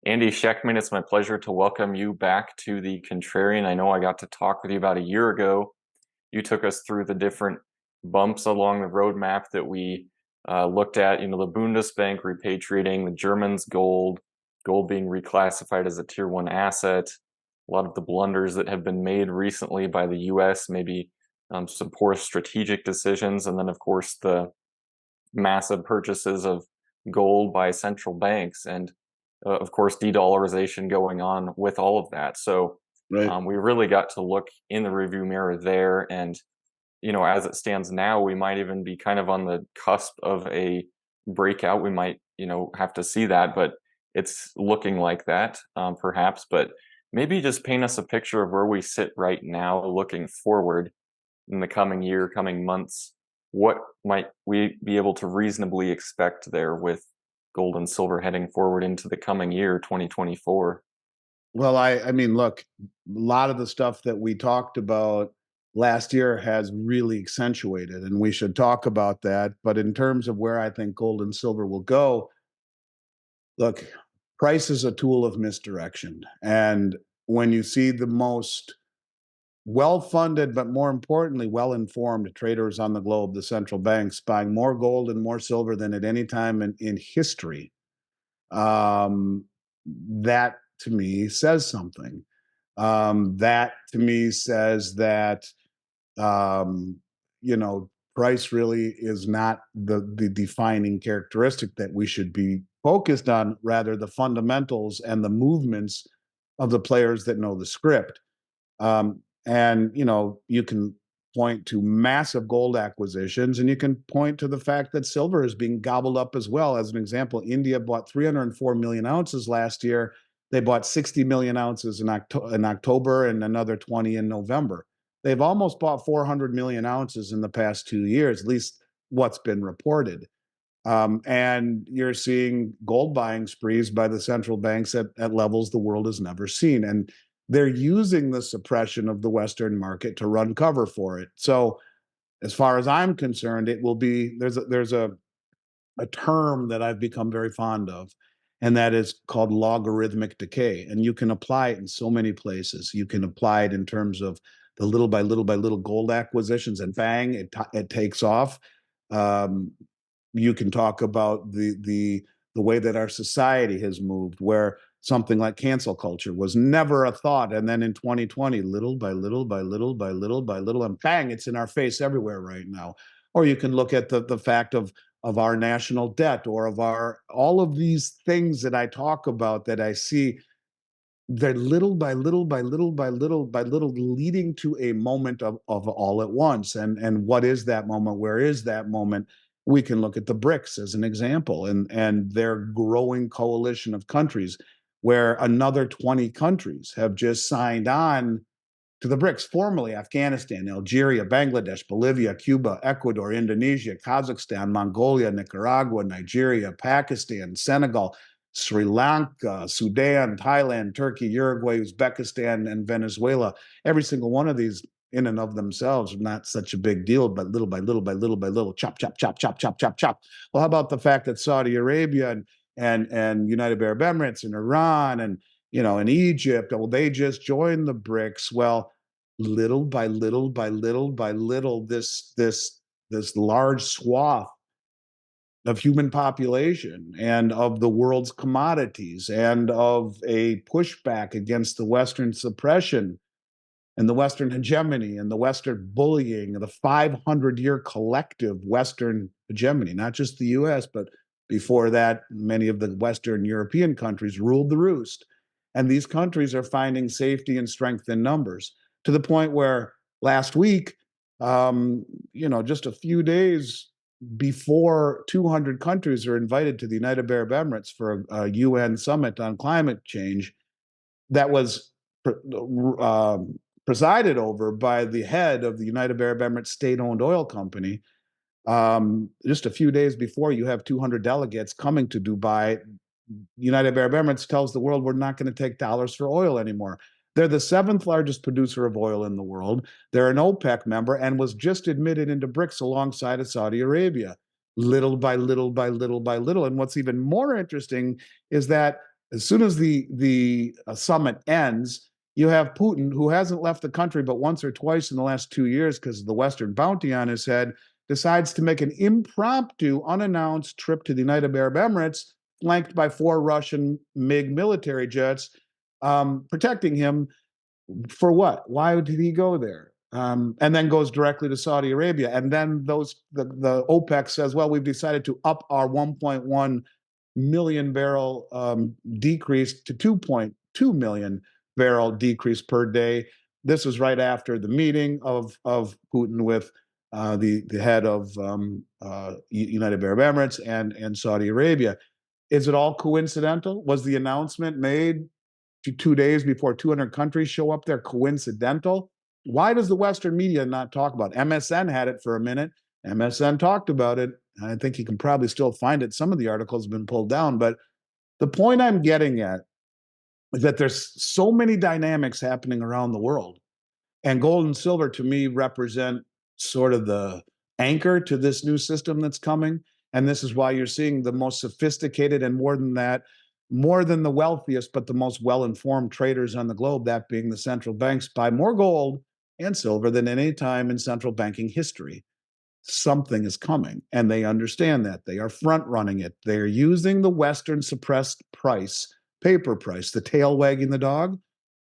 Andy Schectman, it's my pleasure to welcome you back to the Contrarian. I know I got to talk with you about a year ago. You took us through the different bumps along the roadmap that we looked at, the Bundesbank repatriating, the Germans' gold being reclassified as a tier one asset, a lot of the blunders that have been made recently by the US, maybe some poor strategic decisions, and then, of course, the massive purchases of gold by central banks and of course de-dollarization going on with all of that. So Right. we really got to look in the review mirror there, and as it stands now, we might even be kind of on the cusp of a breakout. We might have to see that, but it's looking like that, perhaps. But maybe just paint us a picture of where we sit right now looking forward in the coming year, coming months. What might we be able to reasonably expect there with gold and silver heading forward into the coming year, 2024? Well, I mean, look, a lot of the stuff that we talked about last year has really accentuated, and we should talk about that. But in terms of where I think gold and silver will go, look, price is a tool of misdirection. And when you see the most well-funded, but more importantly, well-informed traders on the globe, the central banks buying more gold and more silver than at any time in history, um, that to me says something. That to me says that um, you know price really is not the defining characteristic that we should be focused on. Rather, the fundamentals and the movements of the players that know the script. And you can point to massive gold acquisitions, and you can point to the fact that silver is being gobbled up as well. As an example, India bought 304 million ounces last year. They bought 60 million ounces in October and another 20 in November. They've almost bought 400 million ounces in the past 2 years, at least what's been reported. And you're seeing gold buying sprees by the central banks at levels the world has never seen. And they're using the suppression of the Western market to run cover for it. So, as far as I'm concerned, it will be there's a term that I've become very fond of, and that is called logarithmic decay. And you can apply it in so many places. You can apply it in terms of the little by little by little gold acquisitions, and bang, it takes off. Um, you can talk about the way that our society has moved, where something like cancel culture was never a thought, and then in 2020, little by little by little by little by little, and bang, it's in our face everywhere right now. Or you can look at the fact of our national debt, or of our all of these things that I talk about, that I see they're little by little by little by little by little leading to a moment of all at once. And what is that moment? Where is that moment? We can look at the BRICS as an example, and their growing coalition of countries, where another 20 countries have just signed on to the BRICS, formerly Afghanistan, Algeria, Bangladesh, Bolivia, Cuba, Ecuador, Indonesia, Kazakhstan, Mongolia, Nicaragua, Nigeria, Pakistan, Senegal, Sri Lanka, Sudan, Thailand, Turkey, Uruguay, Uzbekistan, and Venezuela. Every single one of these, in and of themselves, are not such a big deal, but little by little by little by little, chop, chop, chop, chop, chop, chop, chop. Well, how about the fact that Saudi Arabia and United Arab Emirates and Iran and Egypt, well, they just joined the BRICS. Well, little by little by little by little, this large swath of human population and of the world's commodities and of a pushback against the Western suppression and the Western hegemony and the Western bullying, the 500-year collective Western hegemony, not just the US, but before that, many of the Western European countries ruled the roost. And these countries are finding safety and strength in numbers, to the point where last week, just a few days before 200 countries are invited to the United Arab Emirates for a UN summit on climate change that was uh, presided over by the head of the United Arab Emirates state-owned oil company. Just a few days before, you have 200 delegates coming to Dubai. United Arab Emirates tells the world, we're not going to take dollars for oil anymore. They're the seventh largest producer of oil in the world. They're an OPEC member and was just admitted into BRICS alongside of Saudi Arabia, little by little by little by little. And what's even more interesting is that As soon as the summit ends, you have Putin, who hasn't left the country but once or twice in the last 2 years because of the Western bounty on his head, decides to make an impromptu, unannounced trip to the United Arab Emirates, flanked by 4 Russian MiG military jets, protecting him. For what? Why did he go there? And then goes directly to Saudi Arabia. And then the OPEC says, well, we've decided to up our 1.1 million barrel decrease to 2.2 million barrel decrease per day. This is right after the meeting of Putin with the head of United Arab Emirates and Saudi Arabia. Is it all coincidental? Was the announcement made 2 days before 200 countries show up there coincidental? Why does the Western media not talk about it? MSN had it for a minute. MSN talked about it. I think you can probably still find it. Some of the articles have been pulled down, but the point I'm getting at is that there's so many dynamics happening around the world. And gold and silver to me represent sort of the anchor to this new system that's coming. And this is why you're seeing the most sophisticated and more than that, more than the wealthiest, but the most well-informed traders on the globe, that being the central banks, buy more gold and silver than any time in central banking history. Something is coming, and they understand that. They are front running it. They're using the Western suppressed price, paper price, the tail wagging the dog,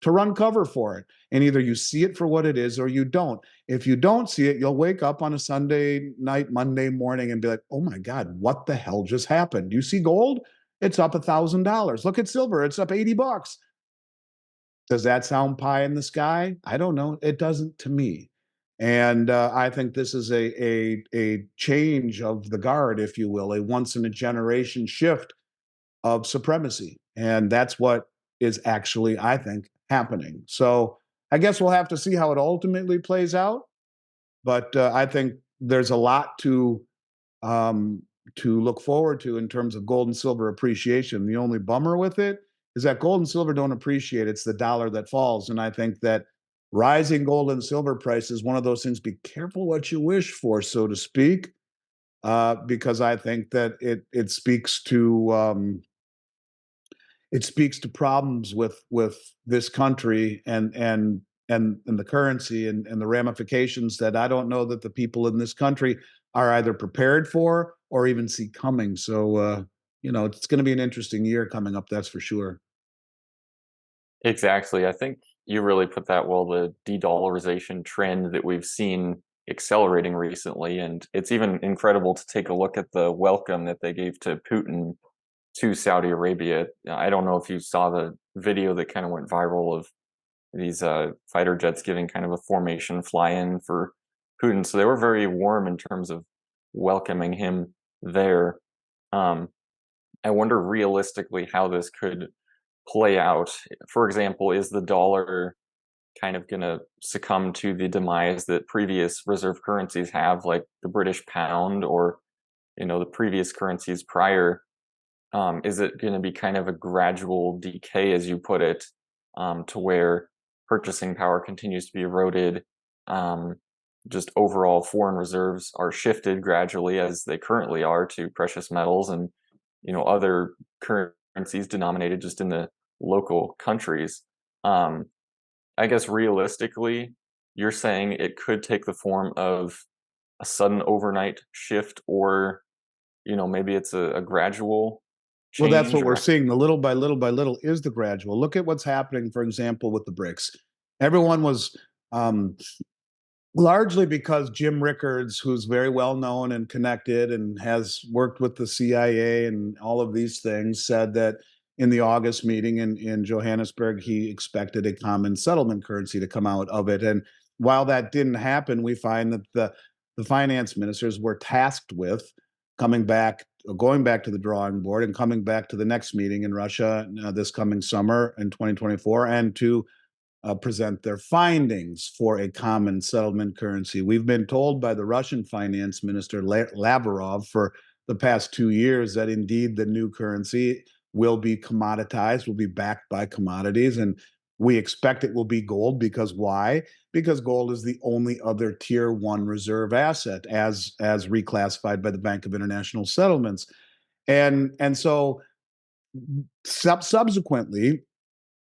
to run cover for it. And either you see it for what it is or you don't. If you don't see it, you'll wake up on a Sunday night, Monday morning, and be like, oh my God, what the hell just happened? You see gold? It's up $1,000. Look at silver, it's up $80. Does that sound pie in the sky? I don't know. It doesn't to me. And I think this is a change of the guard, if you will, a once in a generation shift of supremacy. And that's what is actually, I think, happening. So I guess we'll have to see how it ultimately plays out. But I think there's a lot um, to look forward to in terms of gold and silver appreciation. The only bummer with it is that gold and silver don't appreciate. It's the dollar that falls. And I think that rising gold and silver price is one of those things. Be careful what you wish for, so to speak, because I think that it speaks to problems with this country and the currency and the ramifications that I don't know that the people in this country are either prepared for or even see coming. So it's going to be an interesting year coming up, that's for sure. Exactly. I think you really put that well, the de-dollarization trend that we've seen accelerating recently. And it's even incredible to take a look at the welcome that they gave to Putin to Saudi Arabia. I don't know if you saw the video that kind of went viral of these fighter jets giving kind of a formation fly-in for Putin. So they were very warm in terms of welcoming him there. Um, I wonder realistically how this could play out. For example, is the dollar kind of going to succumb to the demise that previous reserve currencies have, like the British pound or the previous currencies prior? Is it going to be kind of a gradual decay, as you put it, to where purchasing power continues to be eroded? Just overall foreign reserves are shifted gradually, as they currently are, to precious metals and other currencies denominated just in the local countries. Um, I guess realistically, you're saying it could take the form of a sudden overnight shift, or maybe it's a gradual Well, that's change, what we're or seeing. The little by little by little is the gradual. Look at what's happening, for example, with the BRICS. Everyone was um, largely because Jim Rickards, who's very well known and connected and has worked with the CIA and all of these things, said that in the August meeting in Johannesburg, he expected a common settlement currency to come out of it. And while that didn't happen, we find that the finance ministers were tasked with going back to the drawing board and coming back to the next meeting in Russia this coming summer in 2024 and to present their findings for a common settlement currency. We've been told by the Russian finance minister Lavrov for the past 2 years that indeed the new currency will be commoditized, will be backed by commodities, and we expect it will be gold. Because why? Because gold is the only other tier one reserve asset as reclassified by the Bank of International Settlements. And so Subsequently,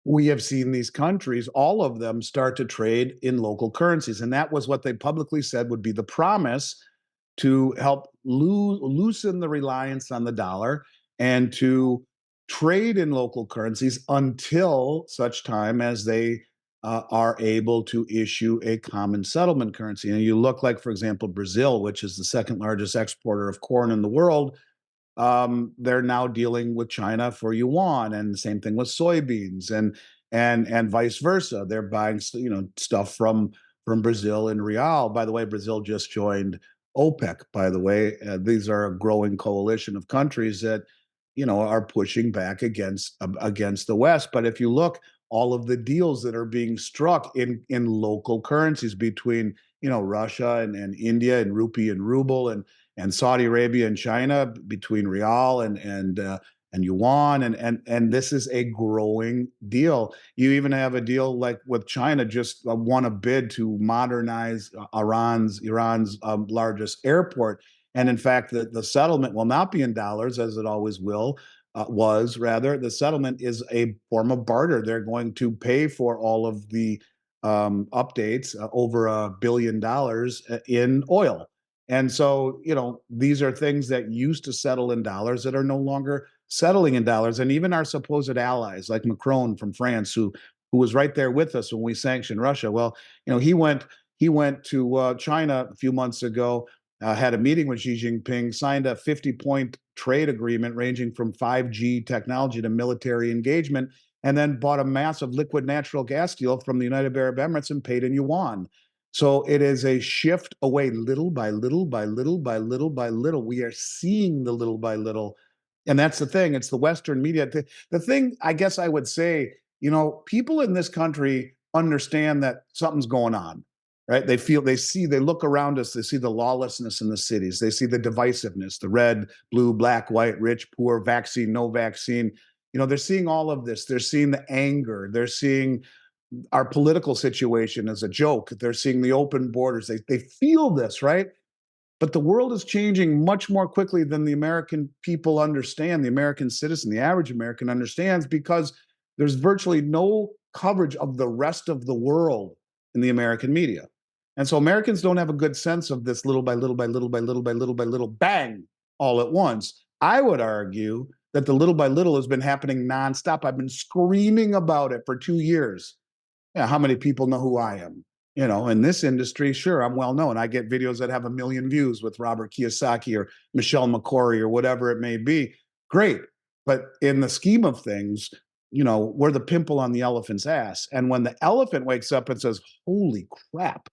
we have seen these countries, all of them, start to trade in local currencies. And that was what they publicly said would be the promise to help loosen the reliance on the dollar and to trade in local currencies until such time as they are able to issue a common settlement currency. And you look like, for example, Brazil, which is the second largest exporter of corn in the world, they're now dealing with China for yuan, and the same thing with soybeans, and vice versa. They're buying stuff from Brazil in real. By the way, Brazil just joined OPEC. By the way, these are a growing coalition of countries that are pushing back against the West. But if you look, all of the deals that are being struck in local currencies between Russia and India and rupee and ruble and Saudi Arabia and China between Rial and yuan, and this is a growing deal. You even have a deal like with China just won a bid to modernize Iran's largest airport, and in fact, the settlement will not be in dollars as it always will. Was rather the settlement is a form of barter. They're going to pay for all of the updates, over $1 billion in oil. And so, these are things that used to settle in dollars that are no longer settling in dollars. And even our supposed allies, like Macron from France, who was right there with us when we sanctioned Russia. Well, he went to China a few months ago, had a meeting with Xi Jinping, signed a 50-point trade agreement ranging from 5G technology to military engagement, and then bought a massive liquid natural gas deal from the United Arab Emirates and paid in yuan. So it is a shift away little by little by little by little by little. We are seeing the little by little. And that's the thing. It's the Western media. The thing I guess I would say, people in this country understand that something's going on, right? They look around us, they see the lawlessness in the cities, they see the divisiveness, the red, blue, black, white, rich, poor, vaccine, no vaccine. They're seeing all of this. They're seeing the anger. They're seeing our political situation as a joke. They're seeing the open borders. They feel this, right? But the world is changing much more quickly than the American people understand, the American citizen, the average American understands, because there's virtually no coverage of the rest of the world in the American media. And so Americans don't have a good sense of this little by little by little by little by little by little bang all at once. I would argue that the little by little has been happening nonstop. I've been screaming about it for 2 years. Yeah, how many people know who I am? In this industry, sure, I'm well known. I get videos that have 1 million views with Robert Kiyosaki or Michelle McCory or whatever it may be. Great. But in the scheme of things, we're the pimple on the elephant's ass. And when the elephant wakes up and says, holy crap,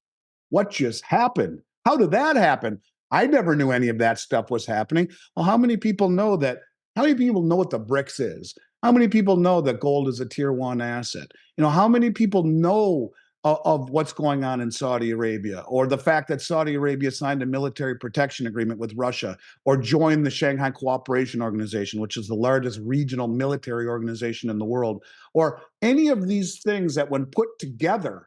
what just happened? How did that happen? I never knew any of that stuff was happening. Well, how many people know that? How many people know what the BRICS is? How many people know that gold is a tier one asset? How many people know of what's going on in Saudi Arabia, or the fact that Saudi Arabia signed a military protection agreement with Russia, or joined the Shanghai Cooperation Organization, which is the largest regional military organization in the world, or any of these things that, when put together,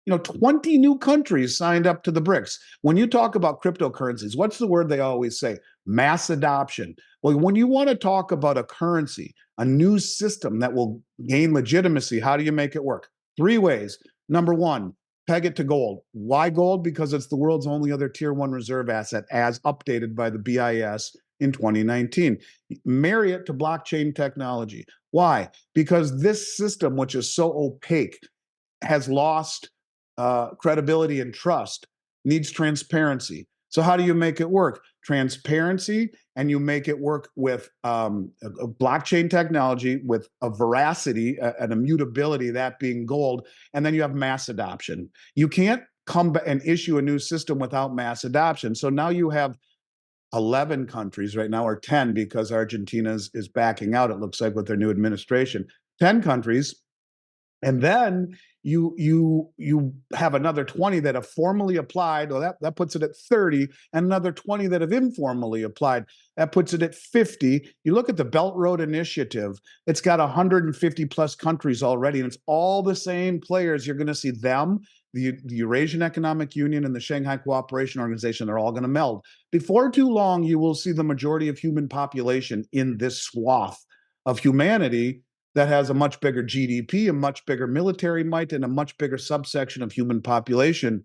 20 new countries signed up to the BRICS. When you talk about cryptocurrencies, what's the word they always say? Mass adoption. Well, when you want to talk about a currency, a new system that will gain legitimacy, how do you make it work? 3 ways. Number one, peg it to gold. Why gold? Because it's the world's only other tier one reserve asset, as updated by the BIS in 2019. Marry it to blockchain technology. Why? Because this system, which is so opaque, has lost credibility and trust, needs transparency. So how do you make it work? Transparency, and you make it work with a blockchain technology, with a veracity, an immutability, that being gold, and then you have mass adoption. You can't come and issue a new system without mass adoption. So now you have 11 countries right now, or 10, because Argentina is backing out, it looks like, with their new administration. 10 countries, and then you have another 20 that have formally applied. Well, that puts it at 30, and another 20 that have informally applied. That puts it at 50. You look at the Belt Road Initiative, it's got 150 plus countries already, and it's all the same players. You're going to see them, the Eurasian Economic Union and the Shanghai Cooperation Organization, they're all going to meld. Before too long, you will see the majority of human population in this swath of humanity that has a much bigger GDP, a much bigger military might, and a much bigger subsection of human population,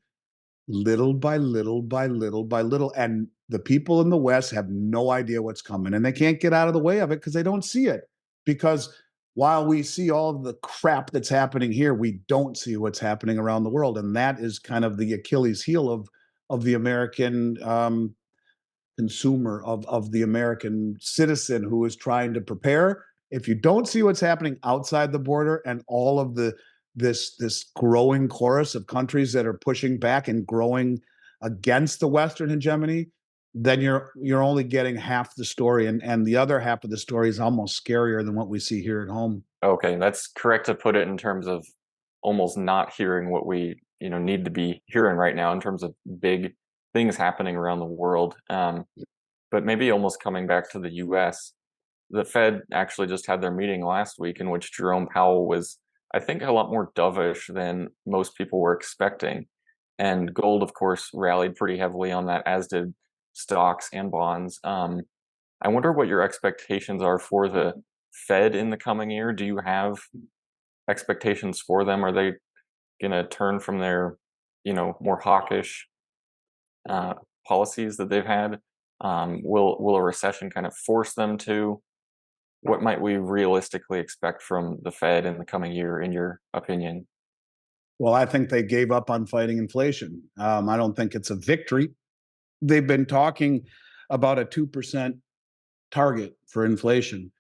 little by little by little by little. And the people in the West have no idea what's coming, and they can't get out of the way of it because they don't see it. Because while we see all of the crap that's happening here, we don't see what's happening around the world. And that is kind of the Achilles heel of the American consumer, of the American citizen who is trying to prepare. If you don't see what's happening outside the border and all of this growing chorus of countries that are pushing back and growing against the Western hegemony, then you're only getting half the story, and the other half of the story is almost scarier than what we see here at home. Okay, that's correct to put it in terms of almost not hearing what we, need to be hearing right now in terms of big things happening around the world. But maybe almost coming back to the US, the Fed actually just had their meeting last week in which Jerome Powell was, I think, a lot more dovish than most people were expecting. And gold, of course, rallied pretty heavily on that, as did stocks and bonds. I wonder what your expectations are for the Fed in the coming year. Do you have expectations for them? Are they going to turn from their, more hawkish uh, policies that they've had? Will a recession kind of force them to? What might we realistically expect from the Fed in the coming year, in your opinion? Well, I think they gave up on fighting inflation. I don't think it's a victory. They've been talking about a 2% target for inflation.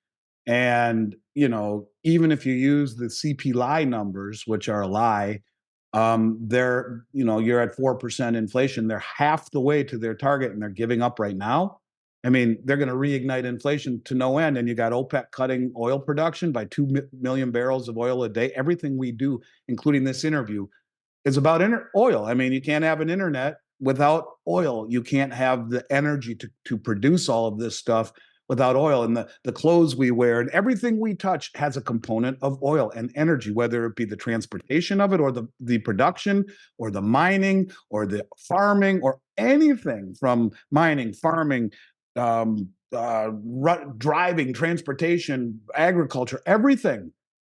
And, even if you use the CPI numbers, which are a lie, you're at 4% inflation. They're half the way to their target and they're giving up right now. I mean, they're going to reignite inflation to no end. And you got OPEC cutting oil production by 2 million barrels of oil a day. Everything we do, including this interview, is about oil. I mean, you can't have an internet without oil. You can't have the energy to produce all of this stuff without oil. And the clothes we wear and everything we touch has a component of oil and energy, whether it be the transportation of it or the production or the mining or the farming or anything from mining, farming, driving, transportation, agriculture, everything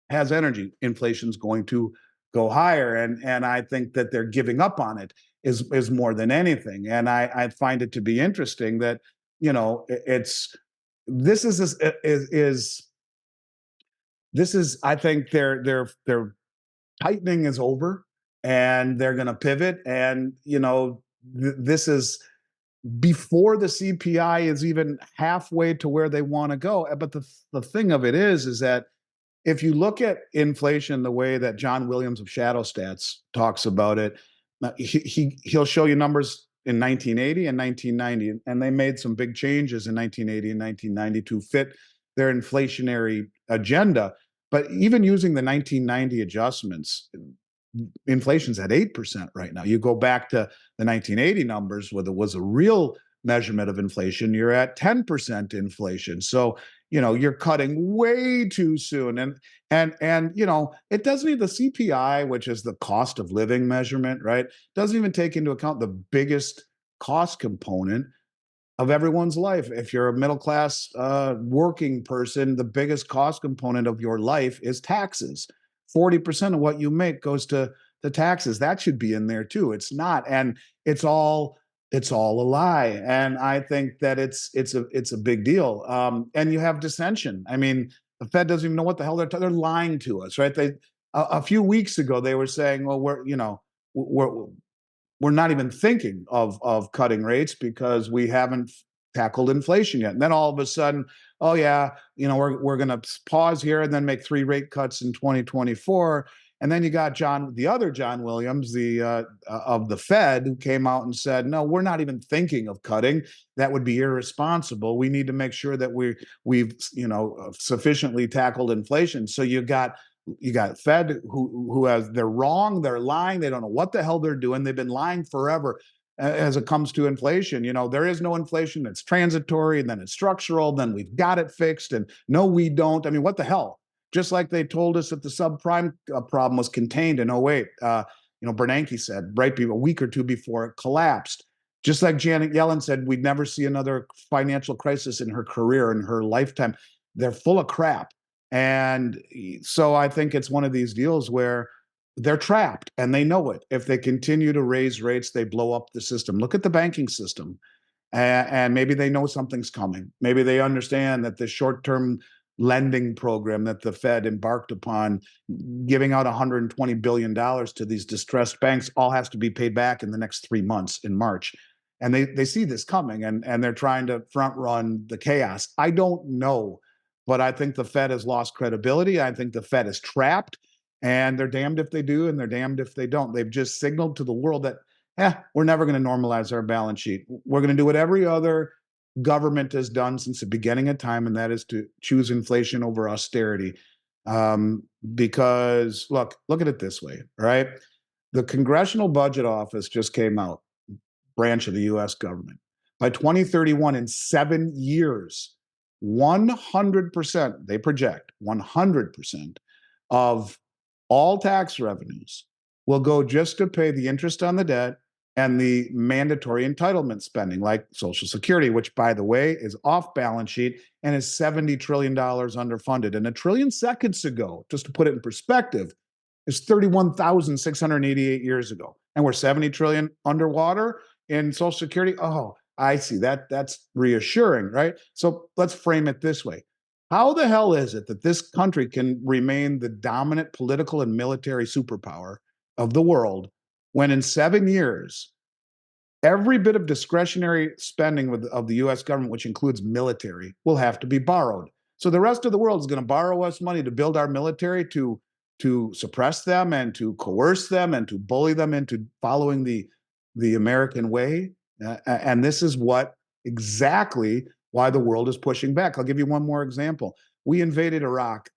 has energy. Inflation's going to go higher, and I think that they're giving up on it is more than anything. And I find it to be interesting that it's this is I think their tightening is over, and they're going to pivot, and this is before the CPI is even halfway to where they want to go. But the thing of it is that if you look at inflation the way that John Williams of Shadow Stats talks about it, he'll show you numbers in 1980 and 1990, and they made some big changes in 1980 and 1990 to fit their inflationary agenda. But even using the 1990 adjustments, inflation's at 8% right now. You go back to the 1980 numbers where there was a real measurement of inflation, you're at 10% inflation. So, you're cutting way too soon. And it doesn't even, the CPI, which is the cost of living measurement, right? Doesn't even take into account the biggest cost component of everyone's life. If you're a middle class working person, the biggest cost component of your life is taxes. 40% of what you make goes to the taxes. That should be in there too. It's not, and it's all a lie. And I think that it's a big deal. And you have dissension. I mean, the Fed doesn't even know what the hell they're lying to us, right? They a few weeks ago they were saying, well, we're not even thinking of cutting rates because we haven't tackled inflation yet. And then all of a sudden, oh yeah, we're going to pause here and then make 3 rate cuts in 2024. And then you got the other John Williams, the of the Fed, who came out and said, no, we're not even thinking of cutting. That would be irresponsible. We need to make sure that we've sufficiently tackled inflation. So you got Fed who has, they're wrong, they're lying, they don't know what the hell they're doing. They've been lying forever as it comes to inflation. There is no inflation, it's transitory, and then it's structural, then we've got it fixed, and no, we don't. I mean, what the hell? Just like they told us that the subprime problem was contained in 08. Bernanke said right a week or two before it collapsed. Just like Janet Yellen said, we'd never see another financial crisis in her career, in her lifetime. they're full of crap. And so I think it's one of these deals where they're trapped and they know it. If they continue to raise rates, they blow up the system. Look at the banking system. And maybe they know something's coming. Maybe they understand that the short-term lending program that the Fed embarked upon, giving out $120 billion to these distressed banks, all has to be paid back in the next 3 months in March. And they see this coming, and they're trying to front run the chaos. I don't know, but I think the Fed has lost credibility. I think the Fed is trapped, and they're damned if they do, and they're damned if they don't. They've just signaled to the world that we're never going to normalize our balance sheet. We're going to do what every other government has done since the beginning of time, and that is to choose inflation over austerity. Because look at it this way, right? The Congressional Budget Office just came out, branch of the US government. By 2031, in 7 years, 100%, they project 100% of all tax revenues will go just to pay the interest on the debt and the mandatory entitlement spending, like Social Security, which, by the way, is off balance sheet and is $70 trillion underfunded. And a trillion seconds ago, just to put it in perspective, is 31,688 years ago. And we're 70 trillion underwater in Social Security. Oh, I see. That's reassuring, right? So let's frame it this way. How the hell is it that this country can remain the dominant political and military superpower of the world when in 7 years, every bit of discretionary spending of the US government, which includes military, will have to be borrowed? So the rest of the world is going to borrow us money to build our military, to suppress them and to coerce them and to bully them into following the American way. And this is what exactly why the world is pushing back. I'll give you one more example. We invaded Iraq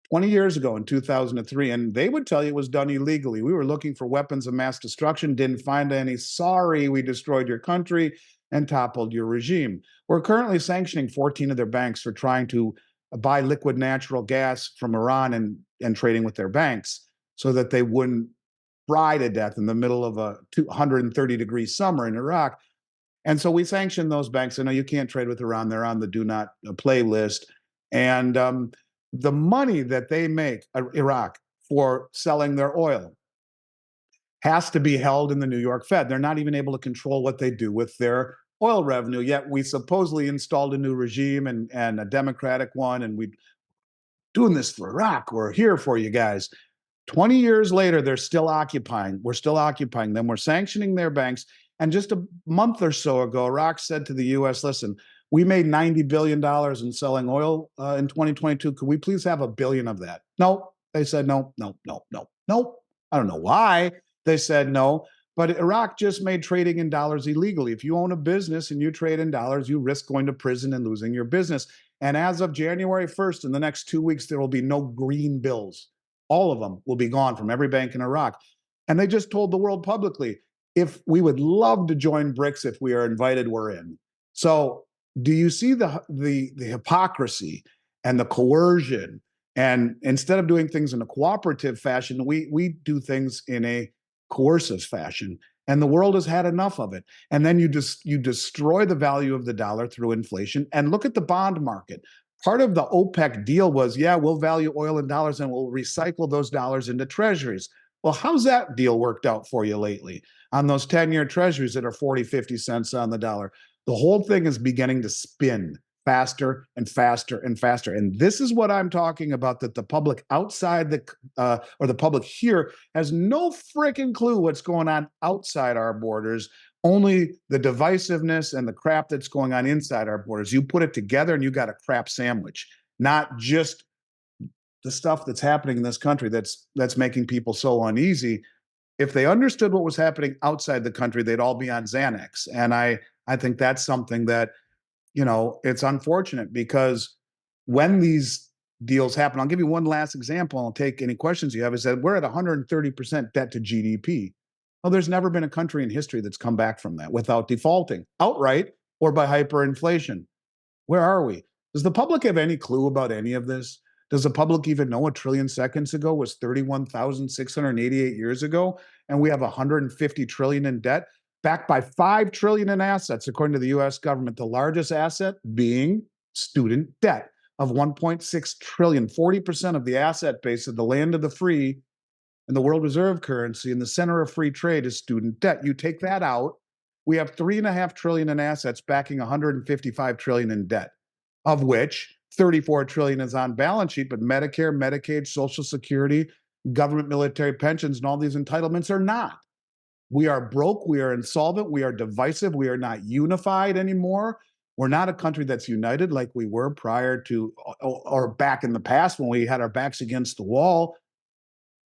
20 years ago in 2003, and they would tell you it was done illegally. We were looking for weapons of mass destruction, didn't find any. Sorry, we destroyed your country and toppled your regime. We're currently sanctioning 14 of their banks for trying to buy liquid natural gas from Iran and trading with their banks so that they wouldn't fry to death in the middle of a 230-degree summer in Iraq. And so we sanctioned those banks. I know you can't trade with Iran. They're on the do not play list. And the money that they make, Iraq, for selling their oil has to be held in the New York Fed. They're not even able to control what they do with their oil revenue, yet we supposedly installed a new regime and a democratic one, and we're doing this for Iraq. We're here for you guys. 20 years later, they're still occupying. We're still occupying them. We're sanctioning their banks. And just a month or so ago, Iraq said to the U.S., listen, we made $90 billion in selling oil in 2022. Could we please have $1 billion of that? No, they said no, no, no, no, no. I don't know why they said no, but Iraq just made trading in dollars illegally. If you own a business and you trade in dollars, you risk going to prison and losing your business. And as of January 1st, in the next 2 weeks, there will be no green bills. All of them will be gone from every bank in Iraq. And they just told the world publicly, if we would love to join BRICS, if we are invited, we're in. So do you see the hypocrisy and the coercion? And instead of doing things in a cooperative fashion, we do things in a coercive fashion. And the world has had enough of it. And then you destroy the value of the dollar through inflation. And look at the bond market. Part of the OPEC deal was, yeah, we'll value oil in dollars and we'll recycle those dollars into treasuries. Well, how's that deal worked out for you lately on those 10-year treasuries that are 40, 50 cents on the dollar? The whole thing is beginning to spin faster and faster and faster. And this is what I'm talking about, that the public outside or the public here has no freaking clue what's going on outside our borders, only the divisiveness and the crap that's going on inside our borders. You put it together and you got a crap sandwich, not just the stuff that's happening in this country that's making people so uneasy. If they understood what was happening outside the country, they'd all be on Xanax. And I think that's something that, it's unfortunate, because when these deals happen, I'll give you one last example. I'll take any questions you have, is that we're at 130% debt to GDP. Well, there's never been a country in history that's come back from that without defaulting outright or by hyperinflation. Where are we? Does the public have any clue about any of this? Does the public even know a trillion seconds ago was 31,688 years ago, and we have 150 trillion in debt, backed by 5 trillion in assets, according to the US government, the largest asset being student debt. of 1.6 trillion, 40% of the asset base of the land of the free and the world reserve currency in the center of free trade is student debt. You take that out, we have 3.5 trillion in assets backing 155 trillion in debt, of which 34 trillion is on balance sheet, but Medicare, Medicaid, Social Security, government military pensions, and all these entitlements are not. We are broke, we are insolvent, we are divisive, we are not unified anymore. We're not a country that's united like we were prior to or back in the past when we had our backs against the wall.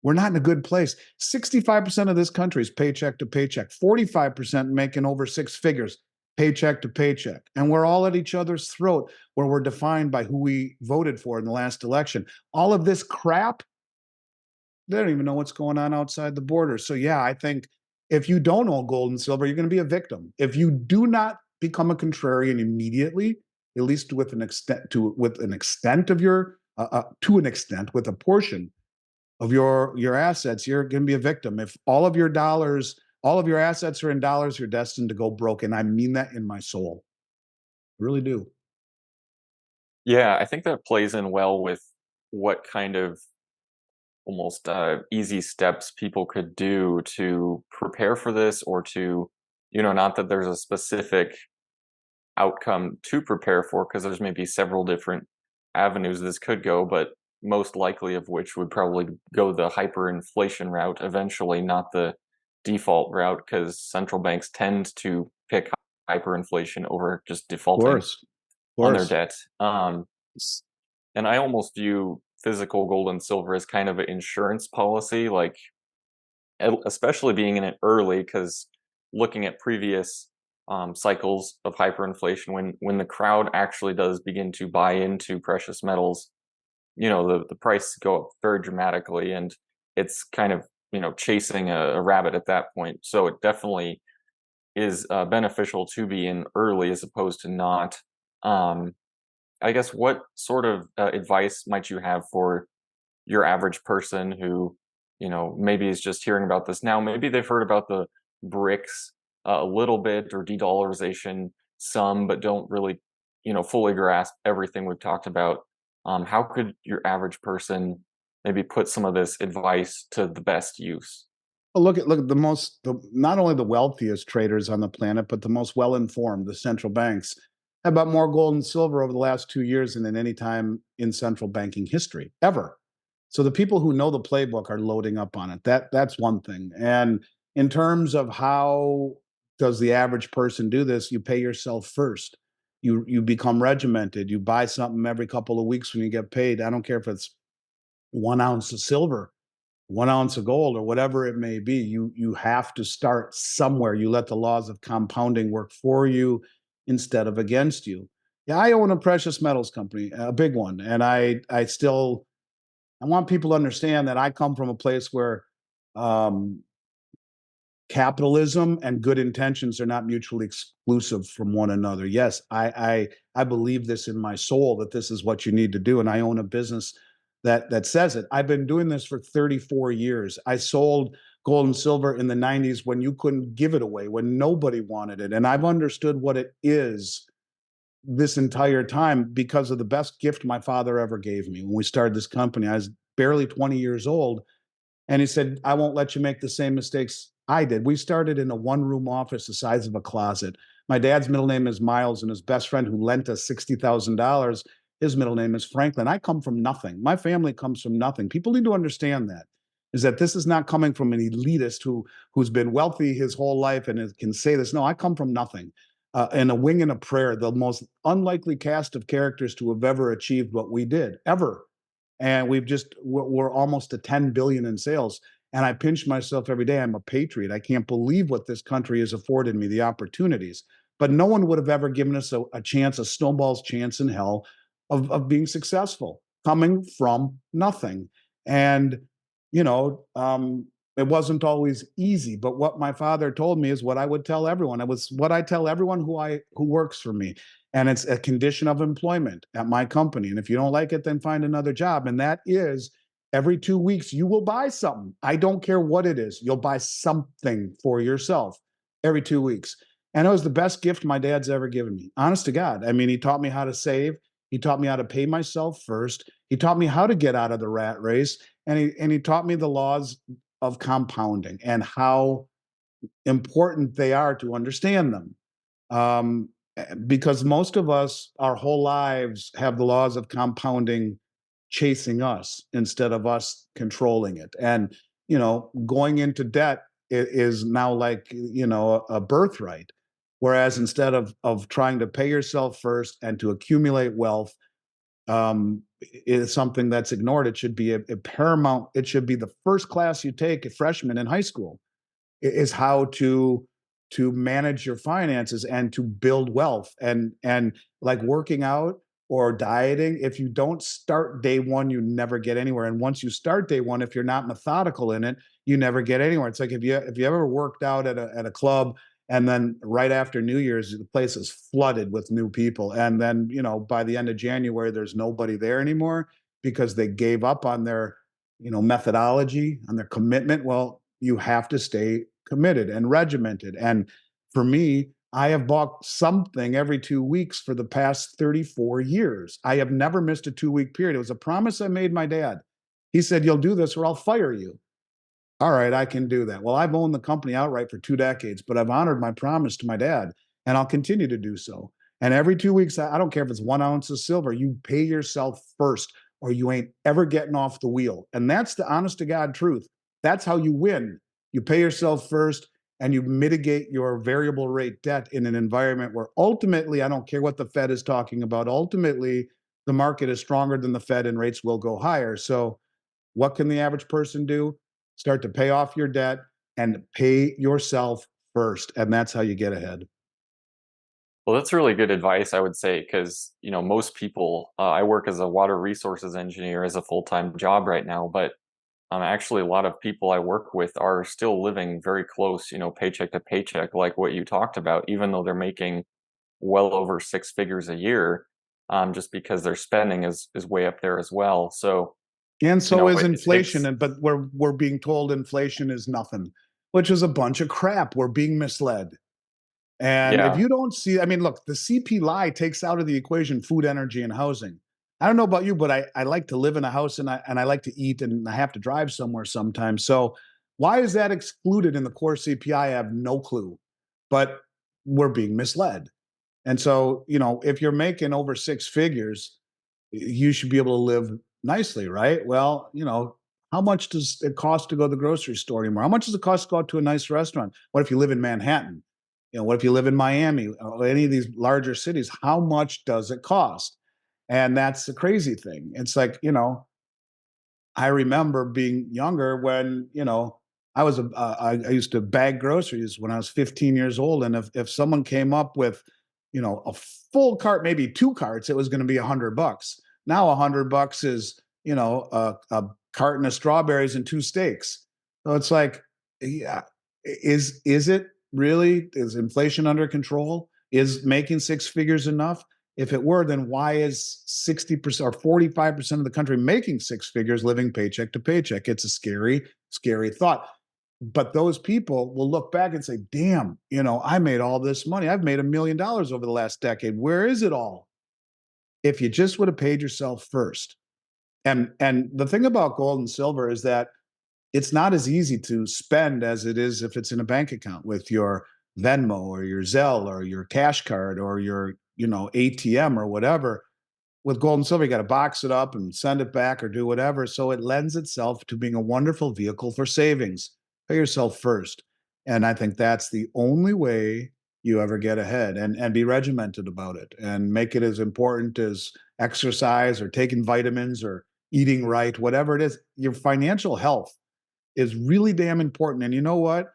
We're not in a good place. 65% of this country is paycheck to paycheck, 45% making over six figures, paycheck to paycheck. And we're all at each other's throat where we're defined by who we voted for in the last election. All of this crap, they don't even know what's going on outside the border. So, yeah, I think if you don't own gold and silver, you're going to be a victim. If you do not become a contrarian immediately, at least with an extent of your to an extent with a portion of your assets, you're going to be a victim. If all of your assets are in dollars, you're destined to go broke. And I mean that in my soul. I really do. Yeah, I think that plays in well with what kind of almost easy steps people could do to prepare for this, or to, not that there's a specific outcome to prepare for, because there's maybe several different avenues this could go, but most likely of which would probably go the hyperinflation route eventually, not the default route, because central banks tend to pick hyperinflation over just Of defaulting course. Of on their course. debt. And I almost view physical gold and silver as kind of an insurance policy, like especially being in it early, because looking at previous cycles of hyperinflation, when the crowd actually does begin to buy into precious metals, the price go up very dramatically, and it's kind of chasing a rabbit at that point. So it definitely is beneficial to be in early as opposed to not. Um, I guess, what sort of advice might you have for your average person who, maybe is just hearing about this now? Maybe they've heard about the BRICS a little bit, or de-dollarization some, but don't really, fully grasp everything we've talked about. How could your average person maybe put some of this advice to the best use? Well, look at not only the wealthiest traders on the planet, but the most well-informed, the central banks, have bought more gold and silver over the last 2 years than at any time in central banking history ever. So the people who know the playbook are loading up on it. That's one thing. And in terms of how does the average person do this, you pay yourself first. You become regimented. You buy something every couple of weeks when you get paid. I don't care if it's 1 ounce of silver, 1 ounce of gold, or whatever it may be. You have to start somewhere. You let the laws of compounding work for you instead of against you. Yeah, I own a precious metals company, a big one, and I want people to understand that I come from a place where um, capitalism and good intentions are not mutually exclusive from one another. Yes, I believe this in my soul, that this is what you need to do, and I own a business that says it. I've been doing this for 34 years. I sold gold and silver in the 90s when you couldn't give it away, when nobody wanted it, and I've understood what it is this entire time because of the best gift my father ever gave me. When we started this company, I was barely 20 years old, and he said, I won't let you make the same mistakes I did. We started in a one-room office the size of a closet. My dad's middle name is Miles, and his best friend who lent us $60,000, his middle name is Franklin. I come from nothing. My family comes from nothing. People need to understand that, is that this is not coming from an elitist who's been wealthy his whole life and can say this. No, I come from nothing. And a wing and a prayer, the most unlikely cast of characters to have ever achieved what we did, ever. And we're almost to 10 billion in sales. And I pinch myself every day. I'm a patriot. I can't believe what this country has afforded me, the opportunities. But no one would have ever given us a chance, a snowball's chance in hell of being successful, coming from nothing. And, you know, it wasn't always easy, but what my father told me is what I would tell everyone. It was what I tell everyone who works for me. And it's a condition of employment at my company. And if you don't like it, then find another job. And that is, every 2 weeks, you will buy something. I don't care what it is. You'll buy something for yourself every 2 weeks. And it was the best gift my dad's ever given me. Honest to God. I mean, he taught me how to save. He taught me how to pay myself first. He taught me how to get out of the rat race, and he taught me the laws of compounding and how important they are to understand them. Um, because most of us, our whole lives, have the laws of compounding chasing us instead of us controlling it. And, going into debt is now like, a birthright. Whereas instead of trying to pay yourself first and to accumulate wealth, is something that's ignored. It should be a paramount. It should be the first class you take as freshman in high school is how to manage your finances and to build wealth and like working out or dieting. If you don't start day one, you never get anywhere. And once you start day one, if you're not methodical in it, you never get anywhere. It's like if you ever worked out at a club, and then right after New Year's, the place is flooded with new people, and then by the end of January there's nobody there anymore because they gave up on their methodology, on their commitment. Well, you have to stay committed and regimented. And for me, I have bought something every 2 weeks for the past 34 years. I have never missed a 2 week period. It was a promise I made my dad. He said, "You'll do this or I'll fire you." All right, I can do that. Well, I've owned the company outright for 2 decades, but I've honored my promise to my dad, and I'll continue to do so. And every 2 weeks, I don't care if it's 1 ounce of silver, you pay yourself first, or you ain't ever getting off the wheel. And that's the honest to God truth. That's how you win. You pay yourself first, and you mitigate your variable rate debt in an environment where ultimately, I don't care what the Fed is talking about, ultimately, the market is stronger than the Fed and rates will go higher. So, what can the average person do? Start to pay off your debt and pay yourself first. And that's how you get ahead. Well, that's really good advice, I would say, because, most people, I work as a water resources engineer as a full-time job right now, but actually a lot of people I work with are still living very close, paycheck to paycheck, like what you talked about, even though they're making well over six figures a year, just because their spending is way up there as well. So, And so is it inflation. takes, And but we're being told inflation is nothing, which is a bunch of crap. We're being misled. And if yeah. you don't see, I mean, look, the CPI takes out of the equation food, energy, and housing. I don't know about you, but I like to live in a house and I like to eat and I have to drive somewhere sometimes. So why is that excluded in the core CPI? I have no clue. But we're being misled. And so, if you're making over six figures, you should be able to live nicely, right? Well, how much does it cost to go to the grocery store anymore? How much does it cost to go out to a nice restaurant? What if you live in Manhattan? What if you live in Miami or any of these larger cities? How much does it cost? And that's the crazy thing. It's like, I remember being younger when, I used to bag groceries when I was 15 years old. And if someone came up with, a full cart, maybe two carts, it was going to be $100. Now $100 is, a carton of strawberries and two steaks. So it's like, yeah, is it really, is inflation under control? Is making six figures enough? If it were, then why is 60% or 45% of the country making six figures living paycheck to paycheck? It's a scary, scary thought. But those people will look back and say, damn, I made all this money. I've made $1 million over the last decade. Where is it all? If you just would have paid yourself first. And the thing about gold and silver is that it's not as easy to spend as it is if it's in a bank account with your Venmo or your Zelle or your cash card or your, ATM or whatever. With gold and silver, you got to box it up and send it back or do whatever. So it lends itself to being a wonderful vehicle for savings. Pay yourself first. And I think that's the only way you ever get ahead, and be regimented about it and make it as important as exercise or taking vitamins or eating right, whatever it is. Your financial health is really damn important. And you know what?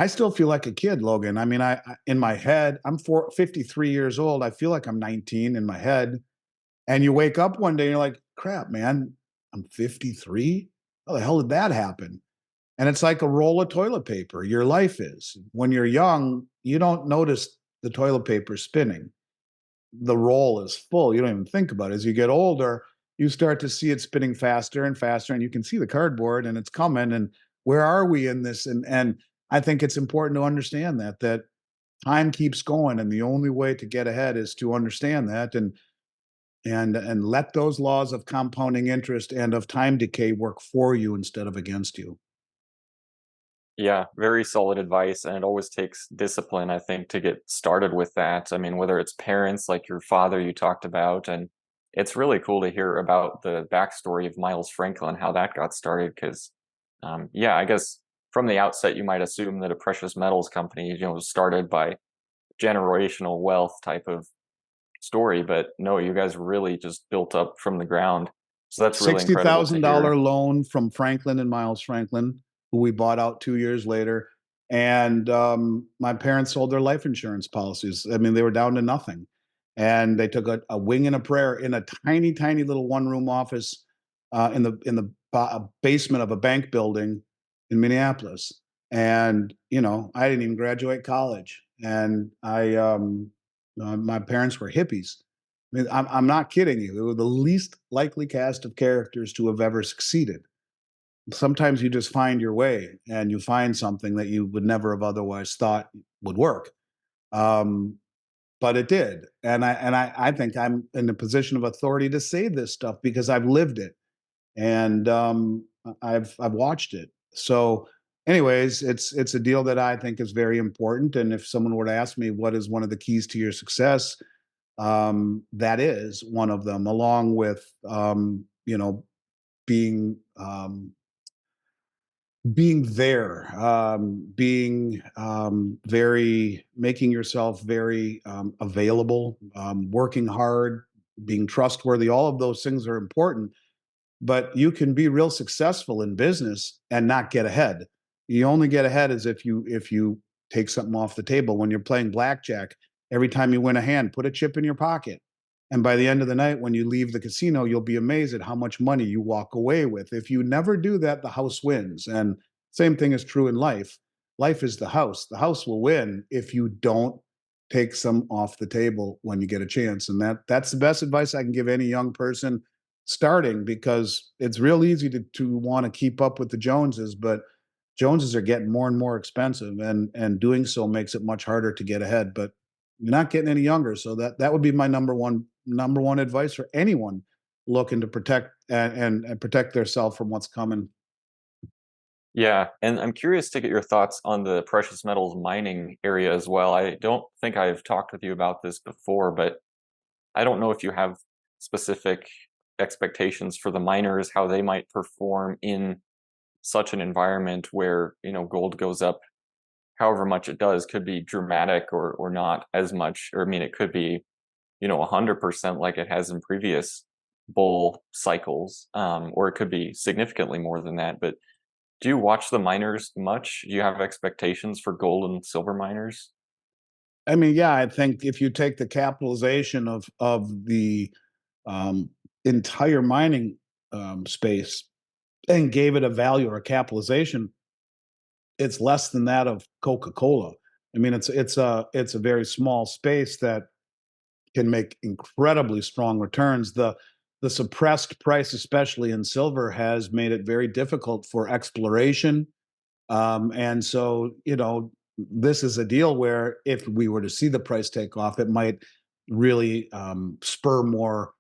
I still feel like a kid, Logan. I mean, in my head, 53 years old. I feel like I'm 19 in my head. And you wake up one day and you're like, crap, man, I'm 53. How the hell did that happen? And it's like a roll of toilet paper. Your life is. When you're young, you don't notice the toilet paper spinning. The roll is full. You don't even think about it. As you get older, you start to see it spinning faster and faster, and you can see the cardboard and it's coming. And where are we in this? And I think it's important to understand that time keeps going, and the only way to get ahead is to understand that. And and let those laws of compounding interest and of time decay work for you instead of against you. Yeah, very solid advice, and it always takes discipline, I think, to get started with that. I mean, whether it's parents like your father you talked about, and it's really cool to hear about the backstory of Miles Franklin, how that got started. Because, yeah, I guess from the outset you might assume that a precious metals company, was started by generational wealth type of story, but no, you guys really just built up from the ground. So that's really sixty incredible to thousand dollar hear. loan from Franklin and Miles Franklin, who we bought out 2 years later. And my parents sold their life insurance policies. I mean, they were down to nothing, and they took a wing and a prayer in a tiny, tiny little one-room office in the basement of a bank building in Minneapolis. And I didn't even graduate college, and my parents were hippies. I mean, I'm not kidding you. They were the least likely cast of characters to have ever succeeded. Sometimes you just find your way and you find something that you would never have otherwise thought would work. Um, but it did. And I think I'm in a position of authority to say this stuff because I've lived it and I've watched it. So anyways, it's a deal that I think is very important. And if someone were to ask me what is one of the keys to your success, that is one of them, along with being being there, being very, making yourself very available, working hard, being trustworthy. All of those things are important, but you can be real successful in business and not get ahead. You only get ahead as if you take something off the table. When you're playing blackjack, every time you win a hand, put a chip in your pocket. And by the end of the night, when you leave the casino, you'll be amazed at how much money you walk away with. If you never do that, the house wins. And same thing is true in life. Life is the house. The house will win if you don't take some off the table when you get a chance. And that's the best advice I can give any young person starting, because it's real easy to want to keep up with the Joneses, but Joneses are getting more and more expensive, and doing so makes it much harder to get ahead. But you're not getting any younger, so that would be my number one advice for anyone looking to protect and protect themselves from what's coming. Yeah, and I'm curious to get your thoughts on the precious metals mining area as well. I don't think I've talked with you about this before, but I don't know if you have specific expectations for the miners, how they might perform in such an environment where, gold goes up however much it does, could be dramatic or not as much. Or I mean, it could be, 100% like it has in previous bull cycles, or it could be significantly more than that. But do you watch the miners much? Do you have expectations for gold and silver miners? I mean, yeah, I think if you take the capitalization of the um, entire mining space and gave it a value or a capitalization, it's less than that of Coca-Cola. I mean, it's a very small space that can make incredibly strong returns. The suppressed price, especially in silver, has made it very difficult for exploration. And so, this is a deal where if we were to see the price take off, it might really spur more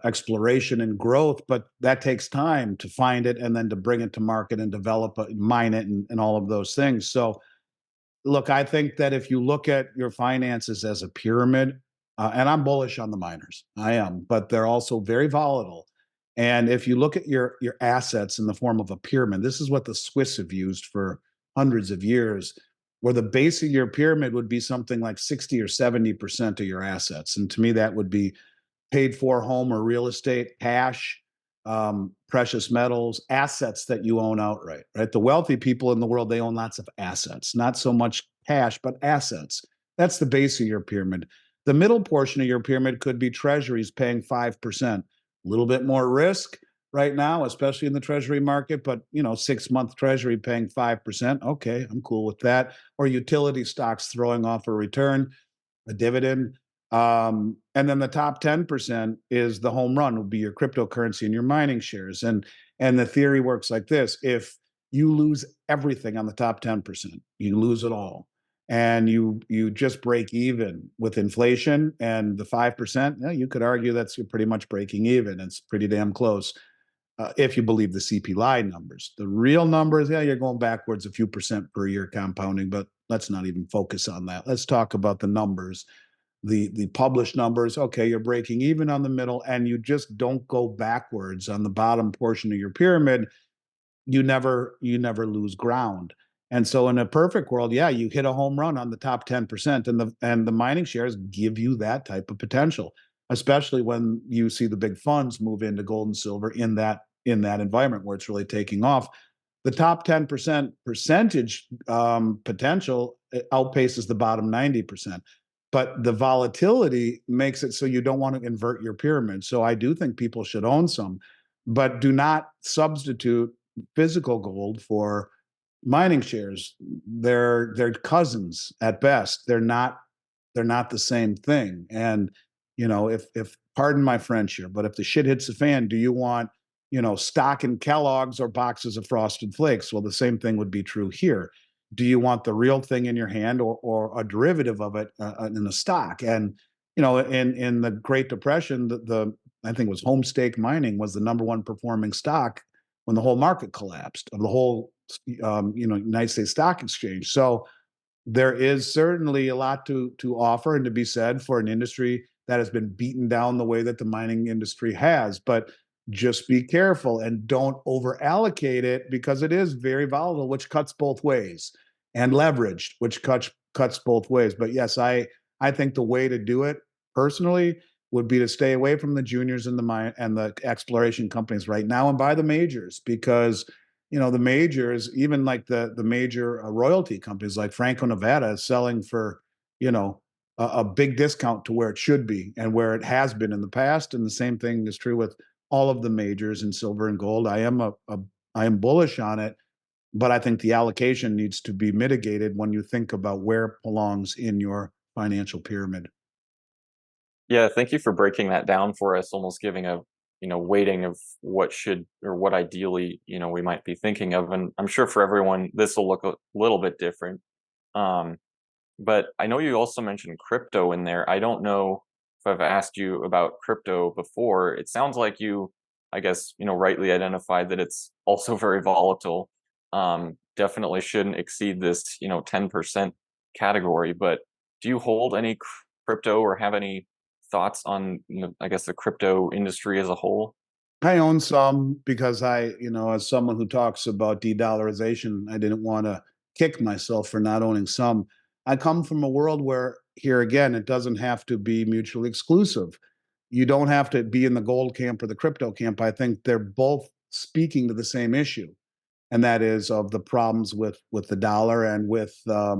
exploration and growth, but that takes time to find it and then to bring it to market and develop it, mine it, and all of those things. So, look, I think that if you look at your finances as a pyramid, and I'm bullish on the miners, I am, but they're also very volatile. And if you look at your assets in the form of a pyramid, this is what the Swiss have used for hundreds of years, where the base of your pyramid would be something like 60 or 70% of your assets. And to me, that would be paid for home or real estate, cash, precious metals, assets that you own outright, right? The wealthy people in the world, they own lots of assets, not so much cash, but assets. That's the base of your pyramid. The middle portion of your pyramid could be treasuries paying 5%. A little bit more risk right now, especially in the treasury market, but 6-month treasury paying 5%. Okay, I'm cool with that. Or utility stocks throwing off a return, a dividend. And then the top 10% is the home run, would be your cryptocurrency and your mining shares. And the theory works like this: if you lose everything on the top 10%, you lose it all. and you just break even with inflation and the 5%, you could argue that's you're pretty much breaking even. It's pretty damn close. If you believe the CPI numbers. The real numbers, yeah, you're going backwards a few percent per year compounding, but let's not even focus on that. Let's talk about the numbers, the published numbers. Okay, you're breaking even on the middle, and you just don't go backwards on the bottom portion of your pyramid. You never lose ground. And so in a perfect world, yeah, you hit a home run on the top 10%, and the mining shares give you that type of potential, especially when you see the big funds move into gold and silver in that environment where it's really taking off. The top 10% percentage potential outpaces the bottom 90%. But the volatility makes it so you don't want to invert your pyramid. So I do think people should own some, but do not substitute physical gold for mining shares. They're cousins at best. They're not the same thing. And if pardon my French here, but if the shit hits the fan, do you want stock in Kellogg's or boxes of Frosted Flakes? Well, the same thing would be true here. Do you want the real thing in your hand, or a derivative of it in a stock? And in the Great Depression, the I think it was Homestake Mining was the number one performing stock when the whole market collapsed of the whole United States Stock Exchange. So there is certainly a lot to offer and to be said for an industry that has been beaten down the way that the mining industry has. But just be careful and don't over allocate it, because it is very volatile, which cuts both ways, and leveraged, which cuts both ways. But yes, I think the way to do it personally would be to stay away from the juniors and the exploration companies right now, and buy the majors, because the majors, even like the major royalty companies like Franco-Nevada, is selling for a big discount to where it should be and where it has been in the past. And the same thing is true with all of the majors in silver and gold. I am bullish on it, but I think the allocation needs to be mitigated when you think about where it belongs in your financial pyramid. Yeah, thank you for breaking that down for us, almost giving a weighting of what should or what ideally we might be thinking of. And I'm sure for everyone this will look a little bit different. Um, but I know you also mentioned crypto in there. I don't know if I've asked you about crypto before. It sounds like you, I guess, rightly identified that it's also very volatile. Definitely shouldn't exceed this 10% category. But do you hold any crypto or have any thoughts on, I guess, the crypto industry as a whole? I own some because as someone who talks about de-dollarization, I didn't want to kick myself for not owning some. I come from a world where, here again, it doesn't have to be mutually exclusive. You don't have to be in the gold camp or the crypto camp. I think they're both speaking to the same issue, and that is of the problems with the dollar and with uh,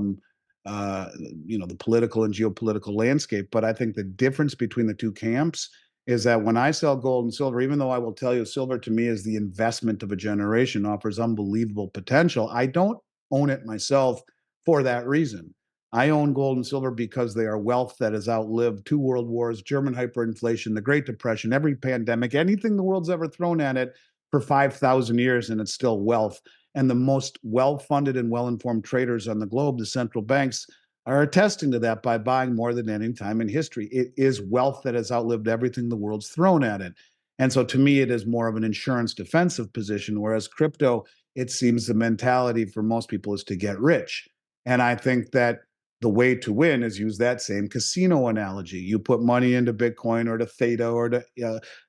the political and geopolitical landscape. But I think the difference between the two camps is that when I sell gold and silver, even though I will tell you silver to me is the investment of a generation, offers unbelievable potential, I don't own it myself for that reason. I own gold and silver because they are wealth that has outlived two world wars, German hyperinflation, the Great Depression, every pandemic, anything the world's ever thrown at it for 5,000 years, and it's still wealth. And the most well-funded and well-informed traders on the globe, the central banks, are attesting to that by buying more than any time in history. It is wealth that has outlived everything the world's thrown at it. And so to me, it is more of an insurance defensive position, whereas crypto, it seems the mentality for most people is to get rich. And I think that the way to win is use that same casino analogy. You put money into Bitcoin or to Theta or to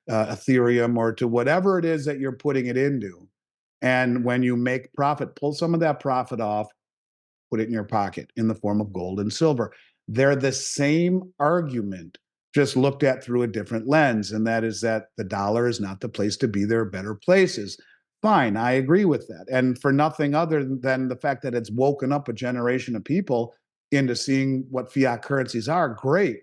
Ethereum or to whatever it is that you're putting it into. And when you make profit, pull some of that profit off, put it in your pocket in the form of gold and silver. They're the same argument, just looked at through a different lens. And that is that the dollar is not the place to be. There are better places. Fine, I agree with that. And for nothing other than the fact that it's woken up a generation of people into seeing what fiat currencies are, great.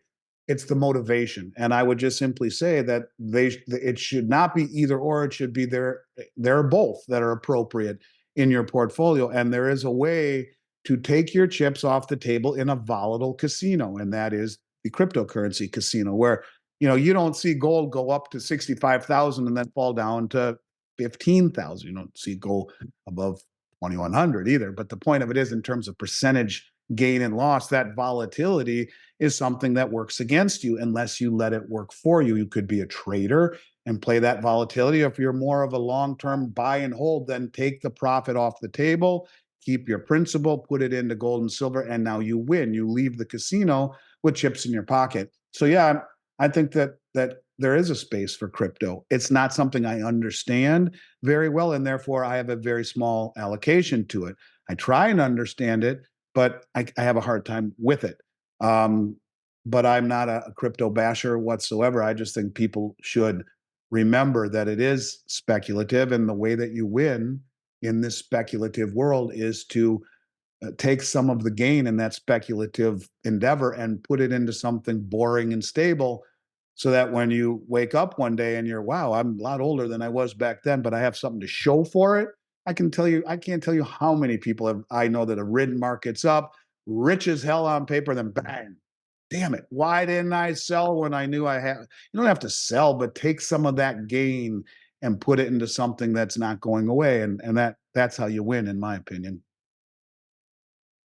It's the motivation. And I would just simply say that it should not be either or, it should be there are both that are appropriate in your portfolio. And there is a way to take your chips off the table in a volatile casino, and that is the cryptocurrency casino, where you don't see gold go up to 65,000 and then fall down to 15,000. You don't see gold above 2,100 either. But the point of it is, in terms of percentage gain and loss, that volatility is something that works against you unless you let it work for you. You could be a trader and play that volatility. If you're more of a long-term buy and hold, then take the profit off the table, keep your principal, put it into gold and silver, and now you win. You leave the casino with chips in your pocket. So yeah, I think that there is a space for crypto. It's not something I understand very well, and therefore I have a very small allocation to it. I try and understand it, but I have a hard time with it. Um, but I'm not a crypto basher whatsoever. I just think people should remember that it is speculative, and the way that you win in this speculative world is to take some of the gain in that speculative endeavor and put it into something boring and stable, so that when you wake up one day and you're, wow, I'm a lot older than I was back then, but I have something to show for it. I can't tell you how many people I know that have ridden markets up, rich as hell on paper, then bang, damn it, why didn't I sell when I knew I had? You don't have to sell, but take some of that gain and put it into something that's not going away, and that's how you win, in my opinion.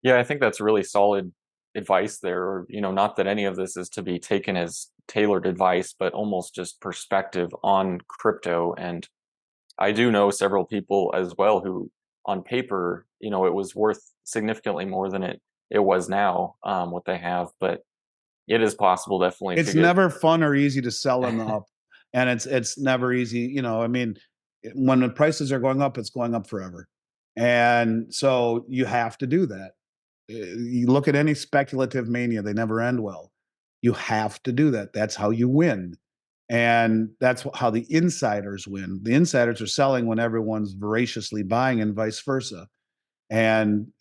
Yeah, I think that's really solid advice there. Or, not that any of this is to be taken as tailored advice, but almost just perspective on crypto. And I do know several people as well who, on paper, it was worth significantly more than it was now, what they have. But it is possible definitely to It's get. never fun or easy to sell in the up, and it's never easy. I mean, when the prices are going up, it's going up forever, and so you have to do that. You look at any speculative mania; they never end well. You have to do that. That's how you win, and that's how the insiders win. The insiders are selling when everyone's voraciously buying, and vice versa. And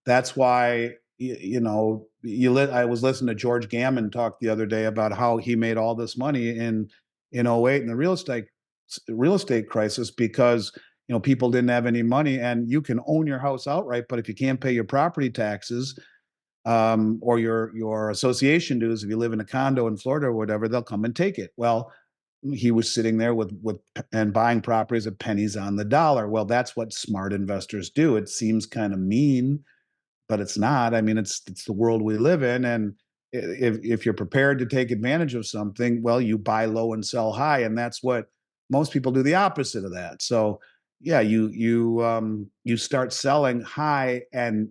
that's why I was listening to George Gammon talk the other day about how he made all this money in '08 in the real estate crisis, because people didn't have any money, and you can own your house outright, but if you can't pay your property taxes, or your association dues, if you live in a condo in Florida or whatever, they'll come and take it. Well, he was sitting there with and buying properties at pennies on the dollar. Well, that's what smart investors do. It seems kind of mean, but it's not. I mean, it's the world we live in, and if you're prepared to take advantage of something, well, you buy low and sell high, and that's what most people do, the opposite of that. So yeah, you start selling high, and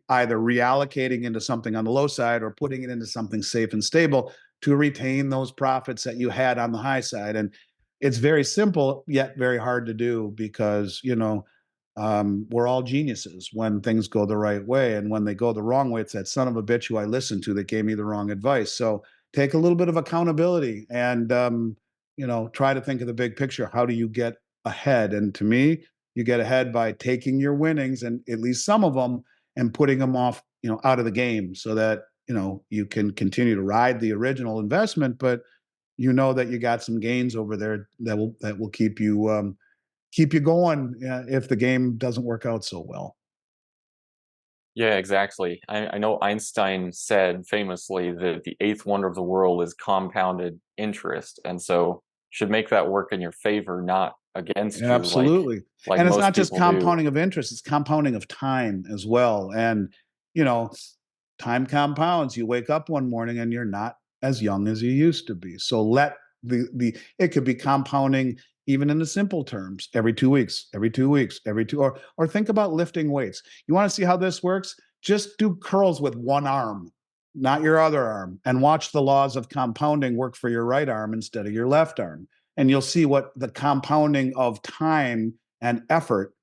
either reallocating into something on the low side or putting it into something safe and stable to retain those profits that you had on the high side. And it's very simple yet very hard to do, because we're all geniuses when things go the right way. And when they go the wrong way, it's that son of a bitch who I listened to that gave me the wrong advice. So take a little bit of accountability, and, try to think of the big picture. How do you get ahead? And to me, you get ahead by taking your winnings, and at least some of them, and putting them off, out of the game, so that, you can continue to ride the original investment, but that you got some gains over there that will keep you going, if the game doesn't work out so well. Yeah, exactly. I know Einstein said famously that the eighth wonder of the world is compounded interest, and so should make that work in your favor, not against you, Absolutely. like And it's most not just people do. compounding of interest, it's compounding of time as well. And, you know, time compounds. You wake up one morning and you're not as young as you used to be. So let it could be compounding even in the simple terms, every 2 weeks, every 2 weeks, or think about lifting weights. You want to see how this works? Just do curls with one arm, not your other arm, and watch the laws of compounding work for your right arm instead of your left arm, and you'll see what the compounding of time and effort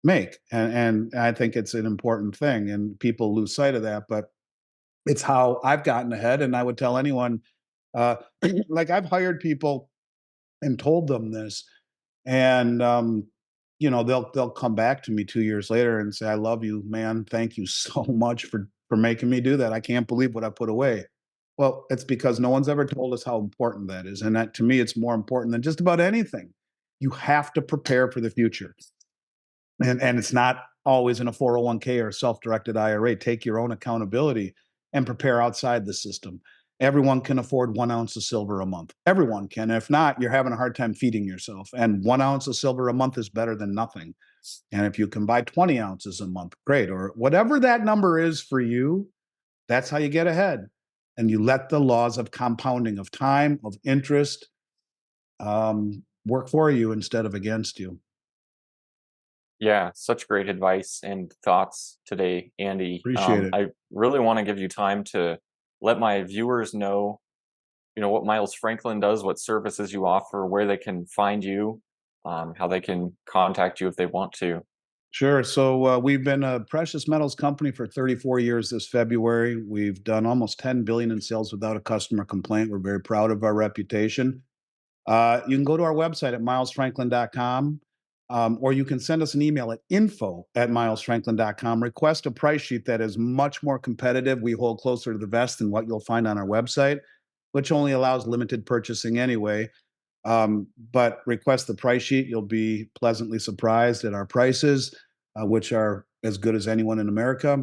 make. And I think it's an important thing, and people lose sight of that. But it's how I've gotten ahead, and I would tell anyone, uh, like, I've hired people and told them this, and they'll come back to me 2 years later and say, "I love you, man. Thank you so much for making me do that. I can't believe what I put away." Well, it's because no one's ever told us how important that is, and that, to me, it's more important than just about anything. You have to prepare for the future, and it's not always in a 401k or a self-directed IRA. Take your own accountability and prepare outside the system. Everyone can afford 1 ounce of silver a month. Everyone can. If not, you're having a hard time feeding yourself. And 1 ounce of silver a month is better than nothing. And if you can buy 20 ounces a month, great. Or whatever that number is for you, that's how you get ahead. And you let the laws of compounding, of time, of interest, work for you instead of against you. Yeah, such great advice and thoughts today, Andy. Appreciate it. I really want to give you time to let my viewers know, what Miles Franklin does, what services you offer, where they can find you, how they can contact you if they want to. Sure. So we've been a precious metals company for 34 years this February. We've done almost 10 billion in sales without a customer complaint. We're very proud of our reputation. You can go to our website at milesfranklin.com, or you can send us an email at info@milesfranklin.com. Request a price sheet that is much more competitive. We hold closer to the vest than what you'll find on our website, which only allows limited purchasing anyway. But request the price sheet. You'll be pleasantly surprised at our prices, which are as good as anyone in America.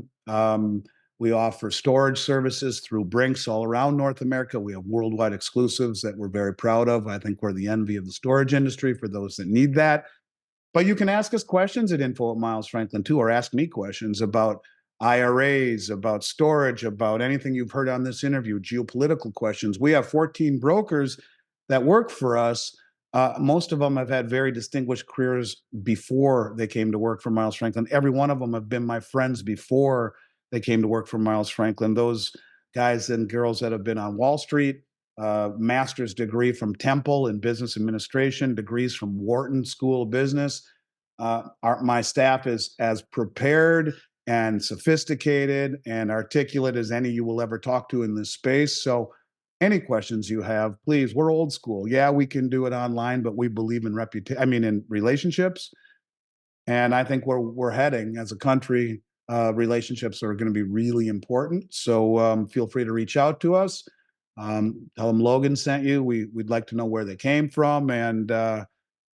We offer storage services through BRICS all around North America. We have worldwide exclusives that we're very proud of. I think we're the envy of the storage industry for those that need that. But you can ask us questions at info@milesfranklin too, or ask me questions about IRAs, about storage, about anything you've heard on this interview, geopolitical questions. We have 14 brokers that work for us. Most of them have had very distinguished careers before they came to work for Miles Franklin. Every one of them have been my friends before they came to work for Miles Franklin. Those guys and girls that have been on Wall Street, master's degree from Temple in business administration, degrees from Wharton School of Business. My staff is as prepared and sophisticated and articulate as any you will ever talk to in this space. So any questions you have, please, we're old school. Yeah, we can do it online, but we believe in reputation. I mean, in relationships. And I think where we're heading as a country, relationships are going to be really important. So feel free to reach out to us. Tell them Logan sent you. We'd like to know where they came from. And I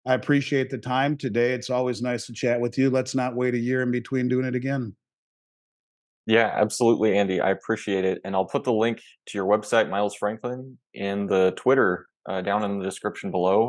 appreciate the time today. It's always nice to chat with you. Let's not wait a year in between doing it again. Yeah, absolutely, Andy. I appreciate it. And I'll put the link to your website, Miles Franklin, in the Twitter down in the description below.